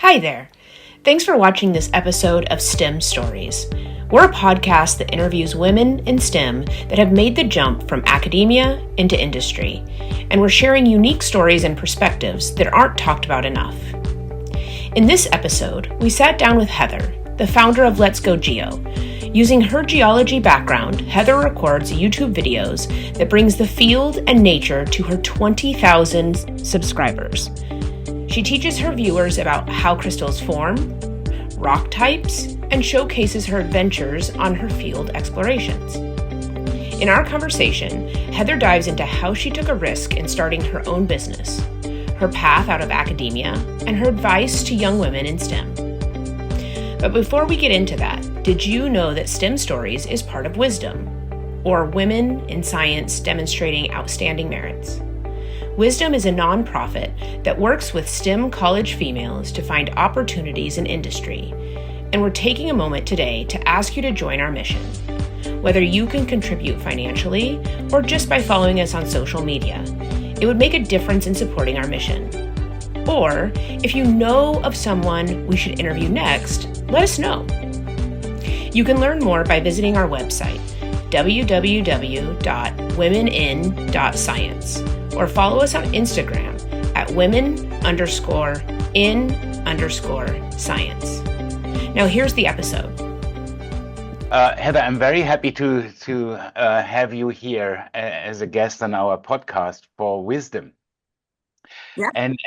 Hi there. Thanks for watching this episode of STEM Stories. We're a podcast that interviews women in STEM that have made the jump from academia into industry, and we're sharing unique stories and perspectives that aren't talked about enough. In this episode, we sat down with Heather, the founder of Let's Go Geo. Using her geology background, Heather records YouTube videos that brings the field and nature to her 20,000 subscribers. She teaches her viewers about how crystals form, rock types, and showcases her adventures on her field explorations. In our conversation, Heather dives into how she took a risk in starting her own business, her path out of academia, and her advice to young women in STEM. But before we get into that, did you know that STEM Stories is part of Wisdom, or Women in Science Demonstrating Outstanding Merits? Wisdom is a nonprofit that works with STEM college females to find opportunities in industry, and we're taking a moment today to ask you to join our mission. Whether you can contribute financially or just by following us on social media, it would make a difference in supporting our mission. Or, if you know of someone we should interview next, let us know. You can learn more by visiting our website, www.womenin.science, or follow us on Instagram at women_in_science. Now here's the episode. Heather, I'm very happy to have you here as a guest on our podcast for Wisdom. Yeah. And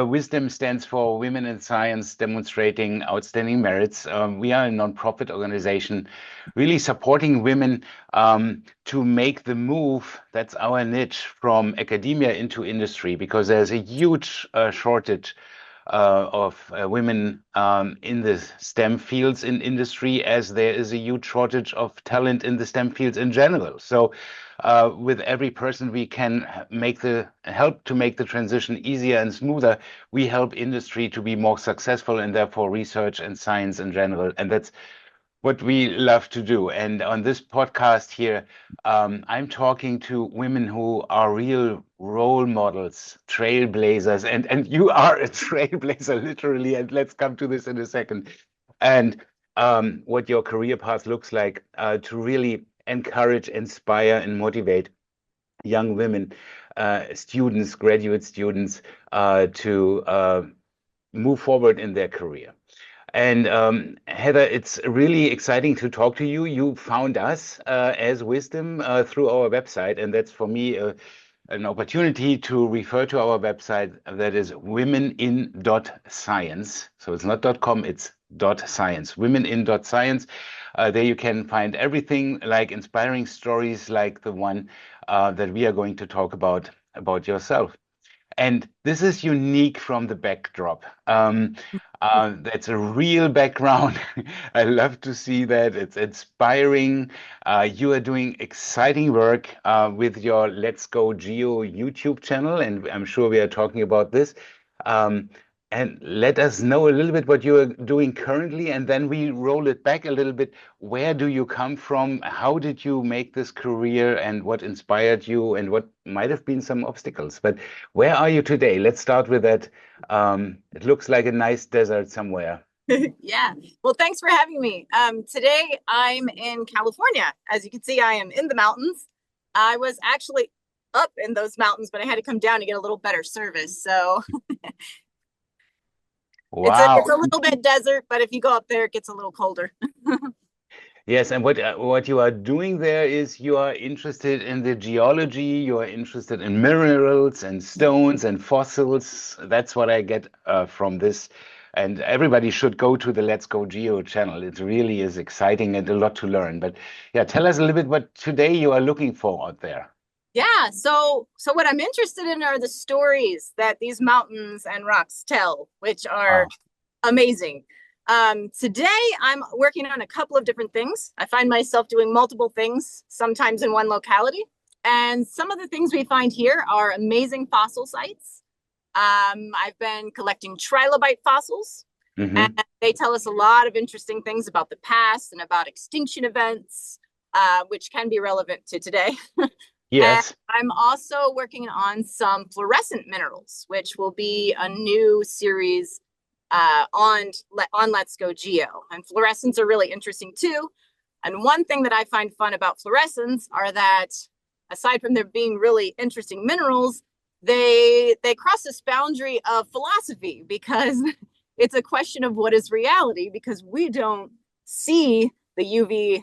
Wisdom stands for Women in Science Demonstrating Outstanding Merits. We are a nonprofit organization really supporting women to make the move, that's our niche, from academia into industry, because there's a huge shortage of women in the STEM fields in industry, as there is a huge shortage of talent in the STEM fields in general. So with every person we can help to make the transition easier and smoother, we help industry to be more successful, and therefore research and science in general. And that's what we love to do. And on this podcast here, I'm talking to women who are real role models, trailblazers, and you are a trailblazer, literally, and let's come to this in a second. And what your career path looks like to really encourage, inspire, and motivate young women, students, graduate students, to move forward in their career. And Heather, it's really exciting to talk to you. You found us as Wisdom through our website, and that's for me an opportunity to refer to our website, that is womenin.science. So it's not .com, it's .science, womenin.science. There you can find everything, like inspiring stories like the one that we are going to talk about yourself. And this is unique from the backdrop. That's a real background. I love to see that. It's inspiring. You are doing exciting work with your Let's Go Geo YouTube channel, and I'm sure we are talking about this. And let us know a little bit what you are doing currently, and then we roll it back a little bit. Where do you come from? How did you make this career, and what inspired you, and what might have been some obstacles? But where are you today? Let's start with that. It looks like a nice desert somewhere. Yeah. Well, thanks for having me. Today I'm in California. As you can see, I am in the mountains. I was actually up in those mountains, but I had to come down to get a little better service. So Wow. It's a little bit desert, but if you go up there, it gets a little colder. Yes, and what you are doing there is you are interested in the geology, you are interested in minerals and stones and fossils. That's what I get from this. And everybody should go to the Let's Go Geo channel. It really is exciting and a lot to learn. But yeah, tell us a little bit what today you are looking for out there. Yeah, so what I'm interested in are the stories that these mountains and rocks tell, which are amazing. Today, I'm working on a couple of different things. I find myself doing multiple things, sometimes in one locality. And some of the things we find here are amazing fossil sites. I've been collecting trilobite fossils, and they tell us a lot of interesting things about the past and about extinction events, which can be relevant to today. Yes. And I'm also working on some fluorescent minerals, which will be a new series on Let's Go Geo. And fluorescents are really interesting too. And one thing that I find fun about fluorescents are that, aside from there being really interesting minerals, they cross this boundary of philosophy, because it's a question of what is reality, because we don't see the UV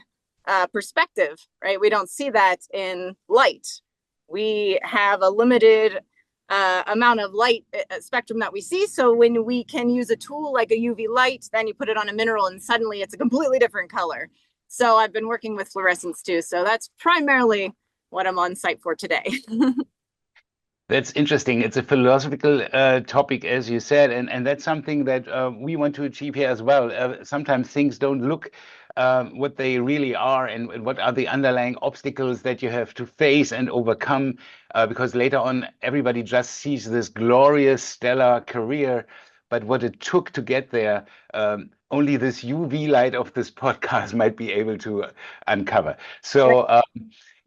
perspective, right? We don't see that in light. We have a limited amount of light spectrum that we see. So when we can use a tool like a UV light, then you put it on a mineral and suddenly it's a completely different color. So I've been working with fluorescence too. So that's primarily what I'm on site for today. That's interesting. It's a philosophical topic, as you said, and that's something that we want to achieve here as well. Sometimes things don't look what they really are, and what are the underlying obstacles that you have to face and overcome, because later on, everybody just sees this glorious, stellar career, but what it took to get there, only this UV light of this podcast might be able to uncover. So.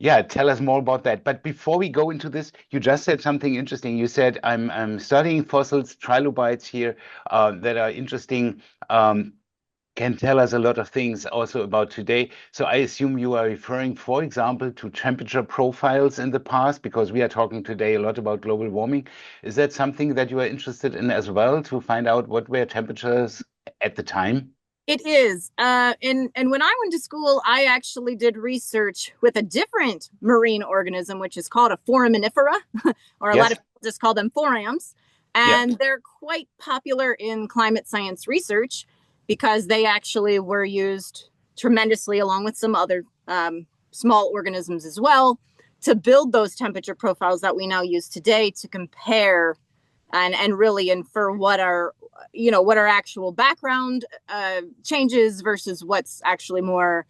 Yeah, tell us more about that. But before we go into this, you just said something interesting. You said, I'm studying fossils, trilobites here that are interesting, can tell us a lot of things also about today. So I assume you are referring, for example, to temperature profiles in the past, because we are talking today a lot about global warming. Is that something that you are interested in as well, to find out what were temperatures at the time? It is. And when I went to school, I actually did research with a different marine organism, which is called a foraminifera, or a lot of people just call them forams. And they're quite popular in climate science research because they actually were used tremendously, along with some other small organisms as well, to build those temperature profiles that we now use today to compare and really infer what our actual background changes versus what's actually more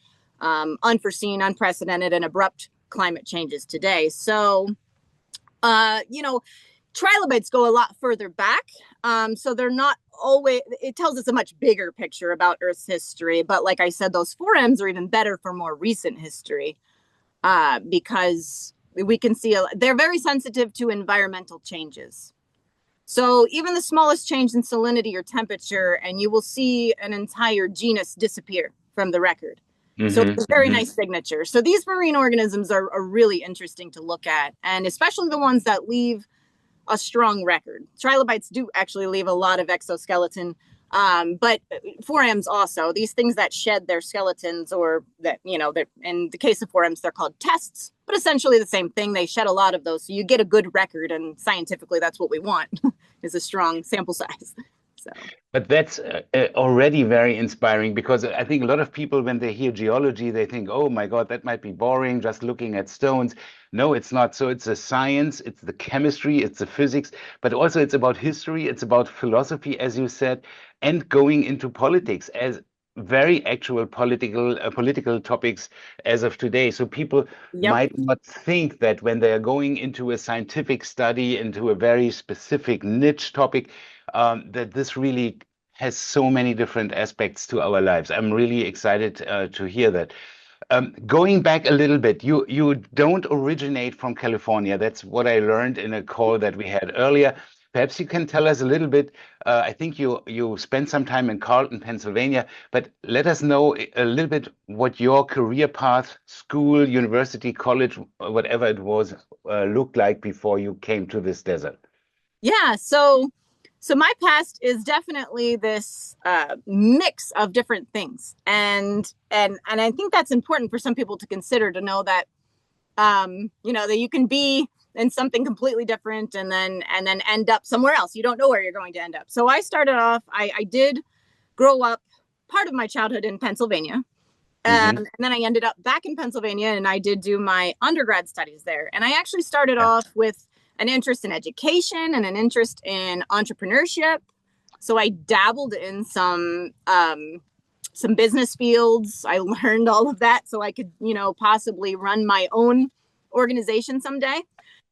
unforeseen, unprecedented, and abrupt climate changes today. So, trilobites go a lot further back. So they're not always, it tells us a much bigger picture about Earth's history. But like I said, those forams are even better for more recent history because we can see they're very sensitive to environmental changes. So even the smallest change in salinity or temperature, and you will see an entire genus disappear from the record. So it's a very nice signature. So these marine organisms are really interesting to look at, and especially the ones that leave a strong record. Trilobites do actually leave a lot of exoskeleton, but forams also. These things that shed their skeletons, or that, in the case of forams, they're called tests, but essentially the same thing. They shed a lot of those. So you get a good record, and scientifically, that's what we want, is a strong sample size. So. But that's already very inspiring, because I think a lot of people, when they hear geology, they think, oh my God, that might be boring, just looking at stones. No, it's not. So it's a science, it's the chemistry, it's the physics, but also it's about history, it's about philosophy, as you said, and going into politics as very actual political topics as of today. So people might not think that when they are going into a scientific study, into a very specific niche topic, that this really has so many different aspects to our lives. I'm really excited to hear that. Going back a little bit, you don't originate from California. That's what I learned in a call that we had earlier. Perhaps you can tell us a little bit. I think you spent some time in Carlton, Pennsylvania, but let us know a little bit what your career path, school, university, college, whatever it was, looked like before you came to this desert. Yeah, so my past is definitely this mix of different things, and I think that's important for some people to consider, to know that that you can be in something completely different and then end up somewhere else. You don't know where you're going to end up. So I started off. I did grow up part of my childhood in Pennsylvania, and then I ended up back in Pennsylvania, and I did do my undergrad studies there. And I actually started off with an interest in education and an interest in entrepreneurship. So I dabbled in some business fields. I learned all of that so I could, possibly run my own organization someday.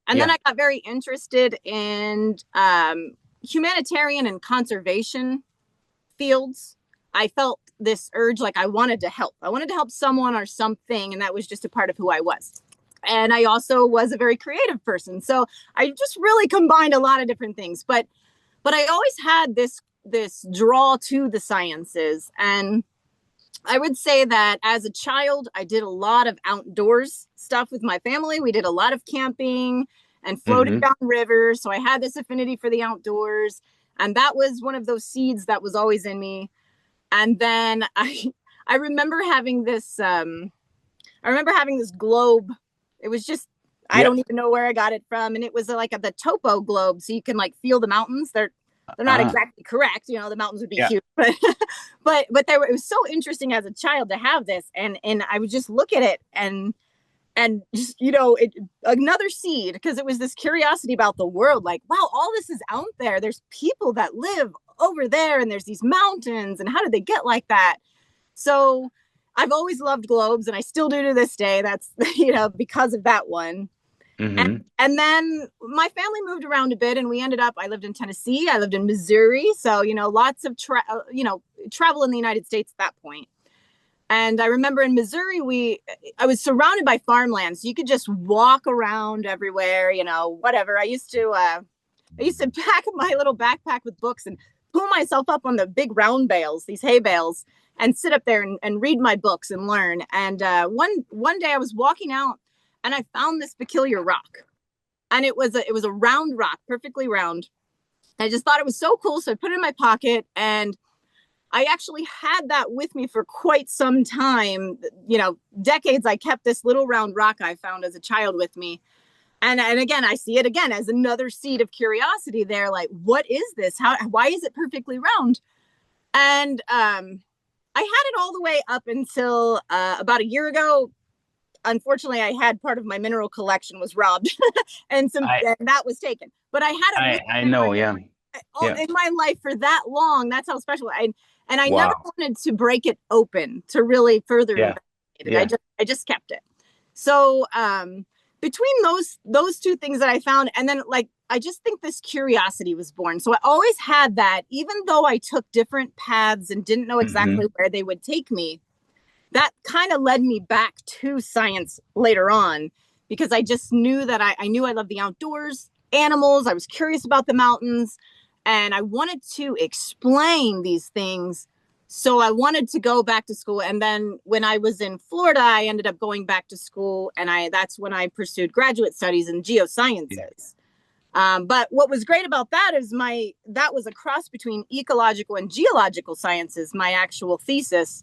And then I got very interested in humanitarian and conservation fields. I felt this urge, like I wanted to help. I wanted to help someone or something, and that was just a part of who I was. And I also was a very creative person. So I just really combined a lot of different things. But I always had this draw to the sciences. And I would say that as a child, I did a lot of outdoors stuff with my family. We did a lot of camping and floated down rivers. So I had this affinity for the outdoors. And that was one of those seeds that was always in me. And then I remember having this globe. It was just, I don't even know where I got it from. And it was like the topo globe. So you can like feel the mountains. They're not exactly correct. You know, the mountains would be huge, but it was so interesting as a child to have this. And I would just look at it and just, you know, another seed, because it was this curiosity about the world. Like, wow, all this is out there. There's people that live over there and there's these mountains, and how did they get like that? So I've always loved globes, and I still do to this day. That's, you know, because of that one. And then my family moved around a bit, and we ended up, I lived in Tennessee, I lived in Missouri. So, you know, lots of travel in the United States at that point. And I remember in Missouri, I was surrounded by farmland. So you could just walk around everywhere, you know, whatever. I used to pack my little backpack with books and pull myself up on the big round bales, these hay bales, and sit up there and read my books and learn. And one day I was walking out, and I found this peculiar rock, and it was a round rock, perfectly round. I just thought it was so cool. So I put it in my pocket, and I actually had that with me for quite some time, you know, decades. I kept this little round rock I found as a child with me. And again, I see it again as another seed of curiosity there. Like, what is this? Why is it perfectly round? And I had it all the way up until about a year ago. Unfortunately, I had part of my mineral collection was robbed and that was taken. But I had it I know, in my life for that long. That's how special. And I never wanted to break it open to really further investigate it. I just kept it. So between those two things that I found, and then like I just think this curiosity was born. So I always had that, even though I took different paths and didn't know exactly where they would take me. That kind of led me back to science later on, because I just knew that I knew I loved the outdoors, animals. I was curious about the mountains, and I wanted to explain these things. So I wanted to go back to school. And then when I was in Florida, I ended up going back to school, and that's when I pursued graduate studies in geosciences. But what was great about that is that was a cross between ecological and geological sciences, my actual thesis.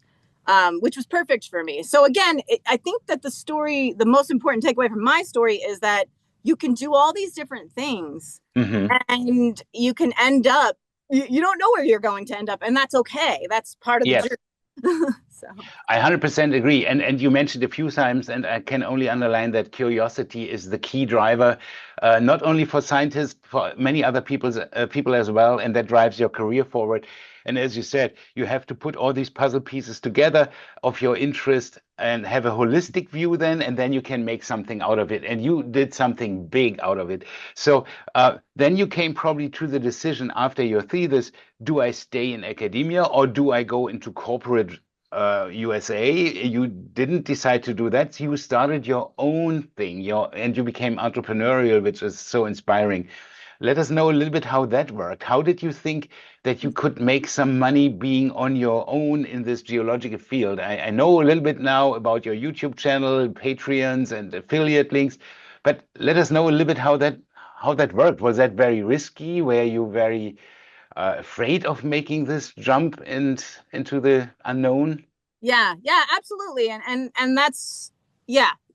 Which was perfect for me. So again, I think that the most important takeaway from my story is that you can do all these different things, and you can end up, you don't know where you're going to end up, and that's okay. That's part of the journey. So I 100% agree. And you mentioned a few times, and I can only underline that curiosity is the key driver, not only for scientists, for many other people as well, and that drives your career forward. And as you said, you have to put all these puzzle pieces together of your interest and have a holistic view then, and then you can make something out of it. And you did something big out of it. So then you came probably to the decision after your thesis, do I stay in academia or do I go into corporate USA? You didn't decide to do that. You started your own thing, and you became entrepreneurial, which is so inspiring. Let us know a little bit how that worked. How did you think that you could make some money being on your own in this geological field? I know a little bit now about your YouTube channel, Patreons, and affiliate links, but let us know a little bit how that worked. Was that very risky? Were you very afraid of making this jump into the unknown? Yeah, absolutely. And that's,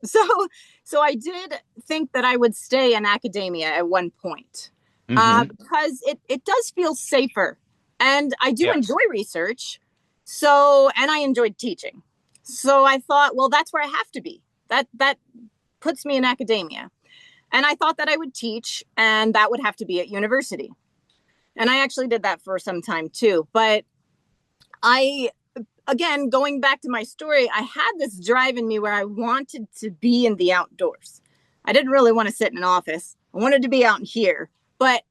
So I did think that I would stay in academia at one point, because it does feel safer, and I do enjoy research. And I enjoyed teaching. So I thought, well, that's where I have to be. That puts me in academia. And I thought that I would teach, and that would have to be at university. And I actually did that for some time too. But again, going back to my story, I had this drive in me where I wanted to be in the outdoors. I didn't really want to sit in an office. I wanted to be out here, but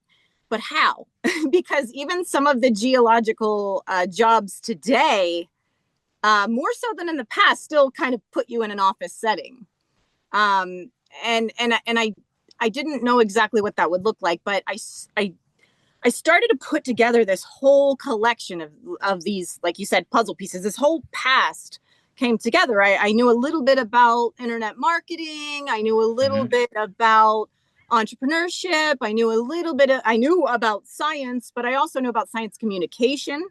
how? Because even some of the geological jobs today, more so than in the past, still kind of put you in an office setting. And I didn't know exactly what that would look like, but I started to put together this whole collection of these, like you said, puzzle pieces. This whole past came together. I knew a little bit about internet marketing. I knew a little bit about entrepreneurship. I knew about science, but I also knew about science communication.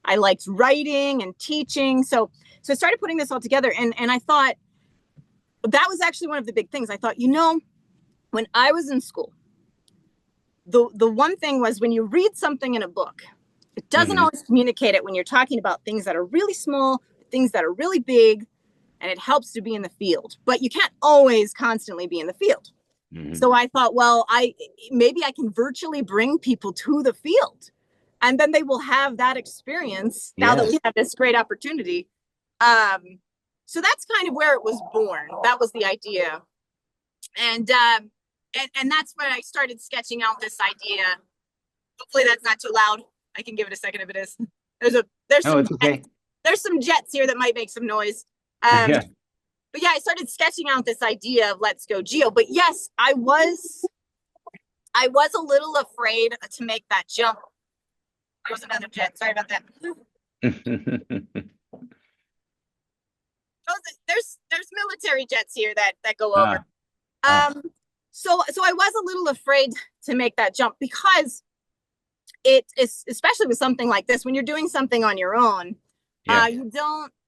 I liked writing and teaching. So I started putting this all together, and I thought that was actually one of the big things. I thought, when I was in school, the one thing was, when you read something in a book, it doesn't always communicate it when you're talking about things that are really small, things that are really big, and it helps to be in the field. But you can't always constantly be in the field. So I thought, well, maybe I can virtually bring people to the field, and then they will have that experience now that we have this great opportunity. So that's kind of where it was born. That was the idea. And that's when I started sketching out this idea. Hopefully that's not too loud. I can give it a second if it is. There's some jets here that might make some noise. But yeah, I started sketching out this idea of Let's Go Geo. But yes, I was a little afraid to make that jump. There was another jet. Sorry about that. There's military jets here that go over. So I was a little afraid to make that jump, because it is, especially with something like this, when you're doing something on your own,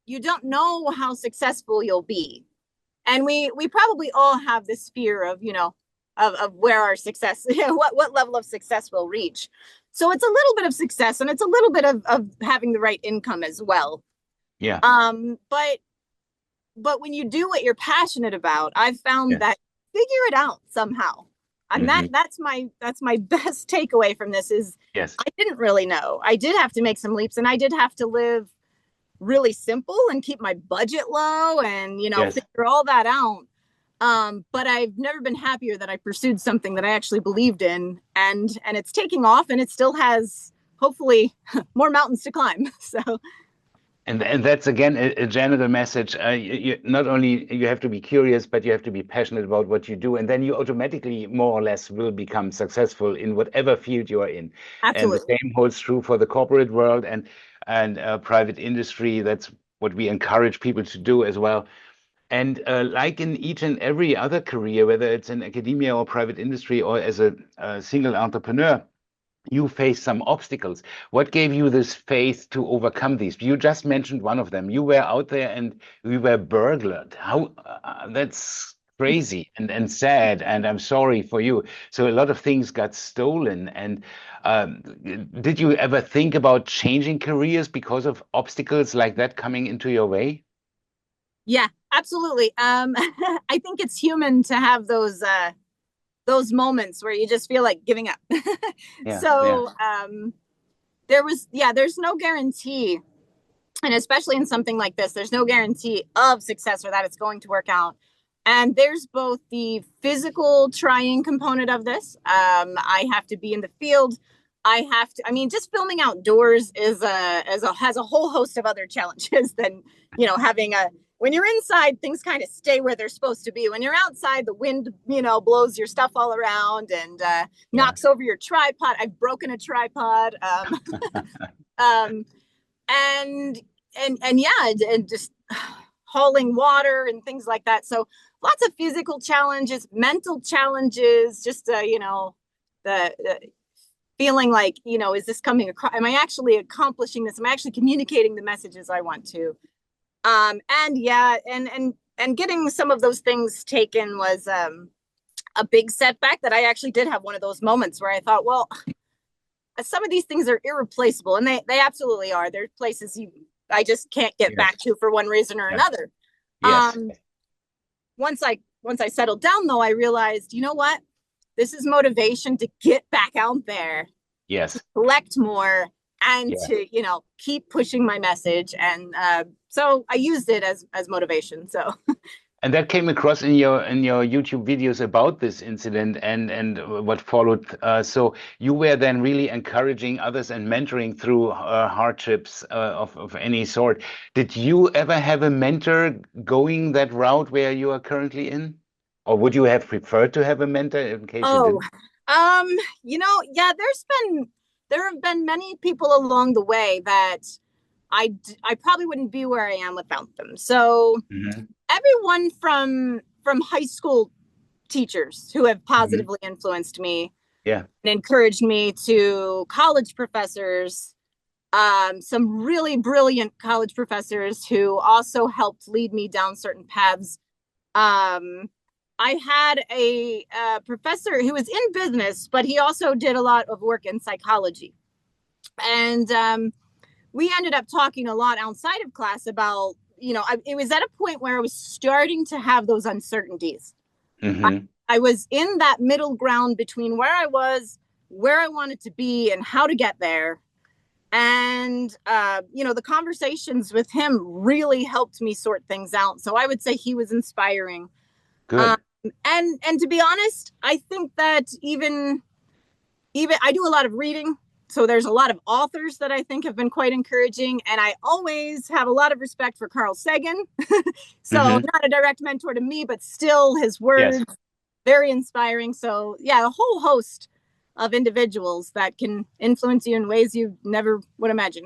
you don't know how successful you'll be. And we probably all have this fear of, of where our success, what level of success we'll reach. So it's a little bit of success, and it's a little bit of having the right income as well. Yeah. But when you do what you're passionate about, I've found that figure it out somehow. And that's my best takeaway from this is, I didn't really know. I did have to make some leaps, and I did have to live really simple and keep my budget low and, figure all that out. But I've never been happier that I pursued something that I actually believed in, and it's taking off, and it still has, hopefully, more mountains to climb. So. And that's, again, a general message. Not only you have to be curious, but you have to be passionate about what you do. And then you automatically, more or less, will become successful in whatever field you are in. Absolutely. And the same holds true for the corporate world and private industry. That's what we encourage people to do as well. And like in each and every other career, whether it's in academia or private industry or as a single entrepreneur, you face some obstacles. What gave you this faith to overcome these? You just mentioned one of them. You were out there and we were burglared. How that's crazy and sad, and I'm sorry for you. So a lot of things got stolen. And did you ever think about changing careers because of obstacles like that coming into your way? Yeah, absolutely. I think it's human to have those moments where you just feel like giving up. There's no guarantee. And especially in something like this, there's no guarantee of success or that it's going to work out. And there's both the physical trying component of this. I have to be in the field. Just filming outdoors has a whole host of other challenges than, when you're inside, things kind of stay where they're supposed to be. When you're outside, the wind, blows your stuff all around and knocks over your tripod. I've broken a tripod. And just hauling water and things like that. So lots of physical challenges, mental challenges, just, the feeling like, is this coming across? Am I actually accomplishing this? Am I actually communicating the messages I want to? And getting some of those things taken was a big setback. That I actually did have one of those moments where I thought, well, some of these things are irreplaceable, and they absolutely are. There are places I just can't get back to for one reason or another. Once I settled down, though, I realized, you know what? This is motivation to get back out there. Yes. To collect more and to, keep pushing my message. And so I used it as motivation. So. And that came across in your YouTube videos about this incident and what followed. So you were then really encouraging others and mentoring through hardships of any sort. Did you ever have a mentor going that route where you are currently in? Or would you have preferred to have a mentor in case you didn't? There have been many people along the way that I probably wouldn't be where I am without them. So everyone from high school teachers who have positively influenced me, Yeah. and encouraged me, to college professors, some really brilliant college professors who also helped lead me down certain paths. I had a professor who was in business, but he also did a lot of work in psychology. And we ended up talking a lot outside of class about, it was at a point where I was starting to have those uncertainties. I was in that middle ground between where I was, where I wanted to be, and how to get there. And, the conversations with him really helped me sort things out. So I would say he was inspiring. Good. And to be honest, I think that even I do a lot of reading. So there's a lot of authors that I think have been quite encouraging. And I always have a lot of respect for Carl Sagan. So not a direct mentor to me, but still his words, very inspiring. So yeah, a whole host of individuals that can influence you in ways you never would imagine.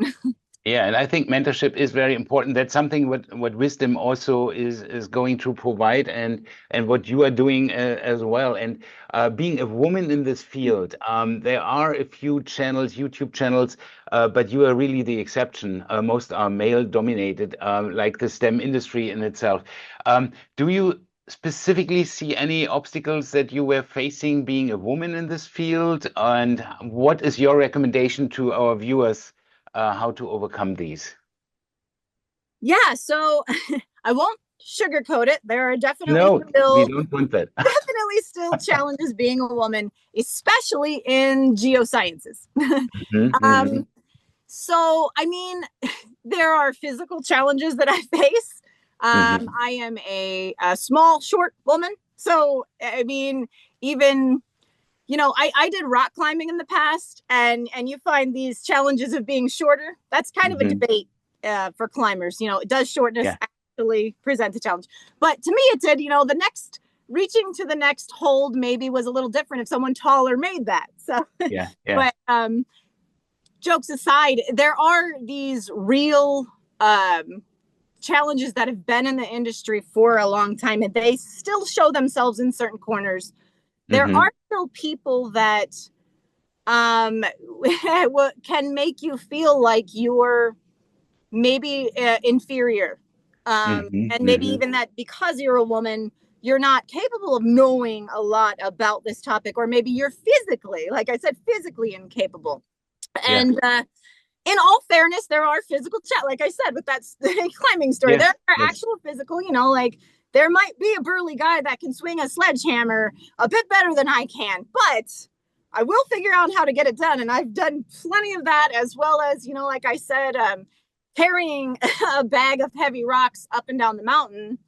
Yeah, and I think mentorship is very important. That's something what Wisdom also is going to provide, and what you are doing as well. And being a woman in this field, there are a few channels, YouTube channels, but you are really the exception. Most are male dominated, like the STEM industry in itself. Do you specifically see any obstacles that you were facing being a woman in this field? And what is your recommendation to our viewers? How to overcome these? Yeah, so I won't sugarcoat it. There are definitely No, we don't want that. definitely still challenges being a woman, especially in geosciences. So, I mean, there are physical challenges that I face. I am a small, short woman. So, I mean, even, I did rock climbing in the past, and you find these challenges of being shorter. That's kind of a debate for climbers. Does shortness actually present a challenge? But to me, it did. Reaching to the next hold maybe was a little different if someone taller made that. So, but jokes aside, there are these real challenges that have been in the industry for a long time, and they still show themselves in certain corners. There are still people that can make you feel like you're maybe inferior. And maybe even that because you're a woman, you're not capable of knowing a lot about this topic, or maybe you're physically, like I said, physically incapable. And in all fairness, there are physical like I said, with that climbing story, there are actual physical, like there might be a burly guy that can swing a sledgehammer a bit better than I can, but I will figure out how to get it done. And I've done plenty of that, as well as, like I said, carrying a bag of heavy rocks up and down the mountain.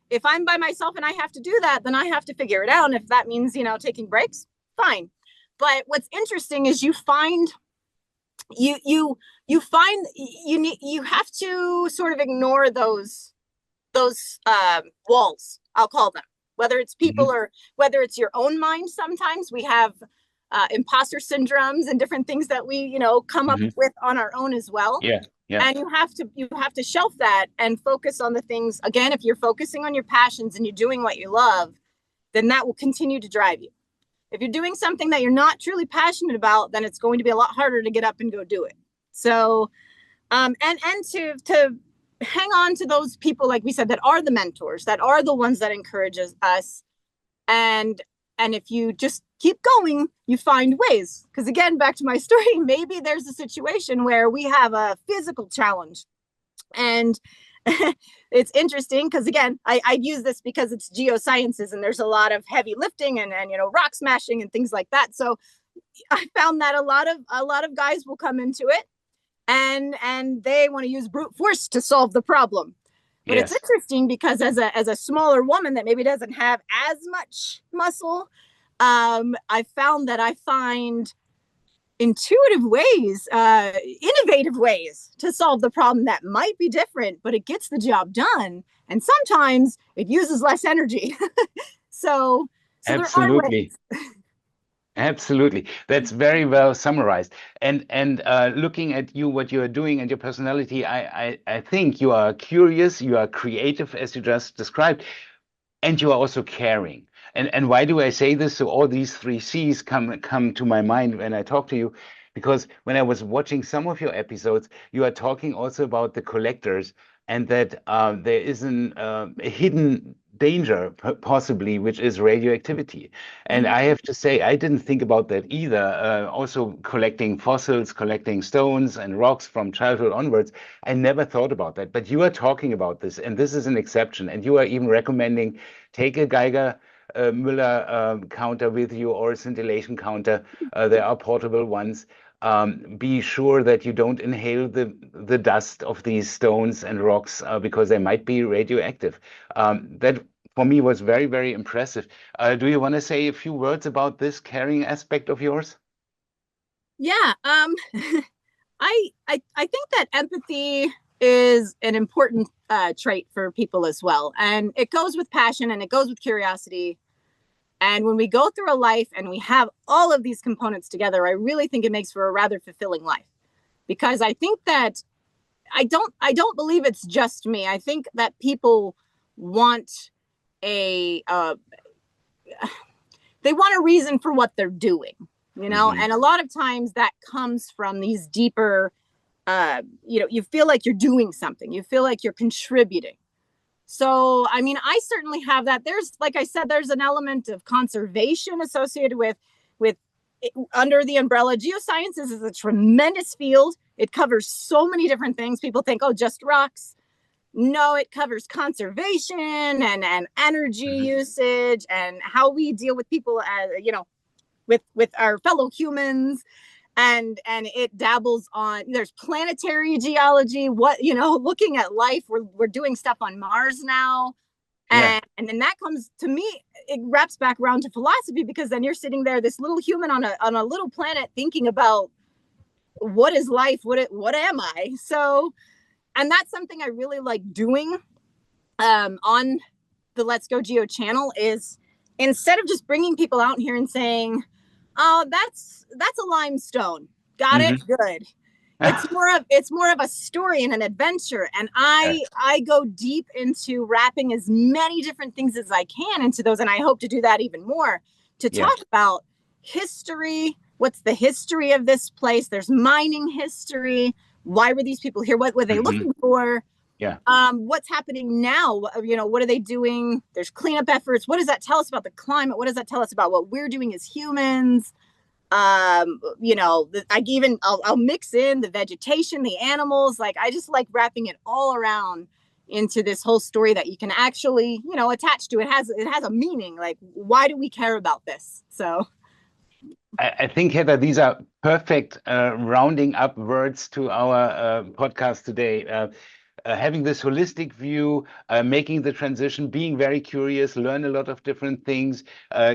If I'm by myself and I have to do that, then I have to figure it out. And if that means, taking breaks, fine. But what's interesting is you have to sort of ignore those walls, I'll call them, whether it's people or whether it's your own mind. Sometimes we have imposter syndromes and different things that we, come up with on our own as well. And you have to shelf that and focus on the things. Again, if you're focusing on your passions and you're doing what you love, then that will continue to drive you. If you're doing something that you're not truly passionate about, then it's going to be a lot harder to get up and go do it. So, and to hang on to those people, like we said, that are the mentors, that are the ones that encourages us. And if you just keep going, you find ways. Because again, back to my story, maybe there's a situation where we have a physical challenge. And it's interesting because, again, I use this because it's geosciences and there's a lot of heavy lifting and rock smashing and things like that. So I found that a lot of guys will come into it and they want to use brute force to solve the problem. But it's interesting because as a smaller woman that maybe doesn't have as much muscle, I found that I find intuitive ways, innovative ways to solve the problem that might be different, but it gets the job done. And sometimes it uses less energy. So absolutely. there are ways. Absolutely. That's very well summarized. And looking at you, what you are doing and your personality, I think you are curious, you are creative, as you just described, and you are also caring. And why do I say this? So all these three C's come to my mind when I talk to you, because when I was watching some of your episodes, you are talking also about the collectors and that there is a hidden danger possibly, which is radioactivity. And Mhm. I have to say, I didn't think about that either. Also collecting fossils, collecting stones and rocks from childhood onwards. I never thought about that, but you are talking about this, and this is an exception. And you are even recommending take a Geiger Müller counter with you or a scintillation counter. There are portable ones. Be sure that you don't inhale the dust of these stones and rocks because they might be radioactive. That for me was very, very impressive. Do you want to say a few words about this caring aspect of yours? Yeah. I think that empathy is an important trait for people as well. And it goes with passion and it goes with curiosity. And when we go through a life and we have all of these components together, I really think it makes for a rather fulfilling life. Because I think that I don't believe it's just me. I think that people want a they want a reason for what they're doing, you know, Hmm. and a lot of times that comes from these deeper you feel like you're doing something, you feel like you're contributing. So I mean, I certainly have that. There's, like I said, there's an element of conservation associated with under the umbrella. Geosciences is a tremendous field. It covers so many different things. People think, oh, just rocks. No, it covers conservation and energy Hmm. usage and how we deal with people as with our fellow humans, and it dabbles on, there's planetary geology, looking at life. We're doing stuff on Mars now. Yeah. And then that comes to me, it wraps back around to philosophy, because then you're sitting there, this little human on a little planet, thinking about what is life, what am I. So, and that's something I really like doing on the Let's Go Geo channel, is instead of just bringing people out here and saying, oh, that's a limestone, got it, Hmm. good. It's more of a story and an adventure, and I go deep into wrapping as many different things as I can into those, and I hope to do that even more, to Yeah. talk about history. What's the history of this place? There's mining history. Why were these people here? What were they Hmm. looking for? Yeah. What's happening now? What are they doing? There's cleanup efforts. What does that tell us about the climate? What does that tell us about what we're doing as humans? I'll mix in the vegetation, the animals. Like, I just like wrapping it all around into this whole story that you can actually, attach to. It has a meaning. Like, why do we care about this? So I think, Heather, these are perfect rounding up words to our podcast today. Having this holistic view, making the transition, being very curious, learn a lot of different things,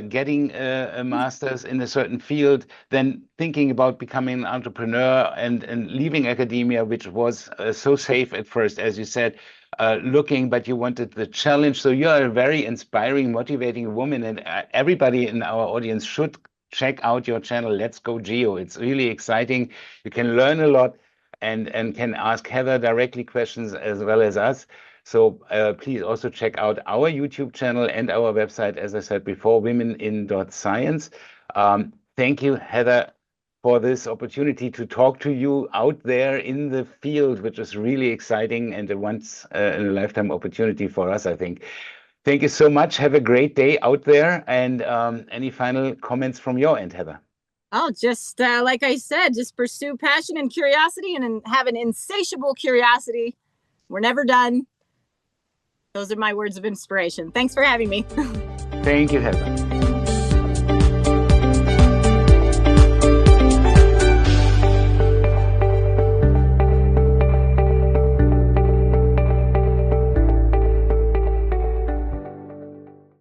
getting a master's in a certain field, then thinking about becoming an entrepreneur and leaving academia, which was so safe at first, as you said, looking, but you wanted the challenge. So you are a very inspiring, motivating woman, and everybody in our audience should check out your channel, Let's Go Geo. It's really exciting. You can learn a lot and can ask Heather directly questions as well as us. So please also check out our YouTube channel and our website, as I said before, womenin.science. Thank you, Heather, for this opportunity to talk to you out there in the field, which is really exciting and a once in a lifetime opportunity for us, I think. Thank you so much. Have a great day out there. And any final comments from your end, Heather? I'll just, like I said, just pursue passion and curiosity, and have an insatiable curiosity. We're never done. Those are my words of inspiration. Thanks for having me. Thank you, Heather.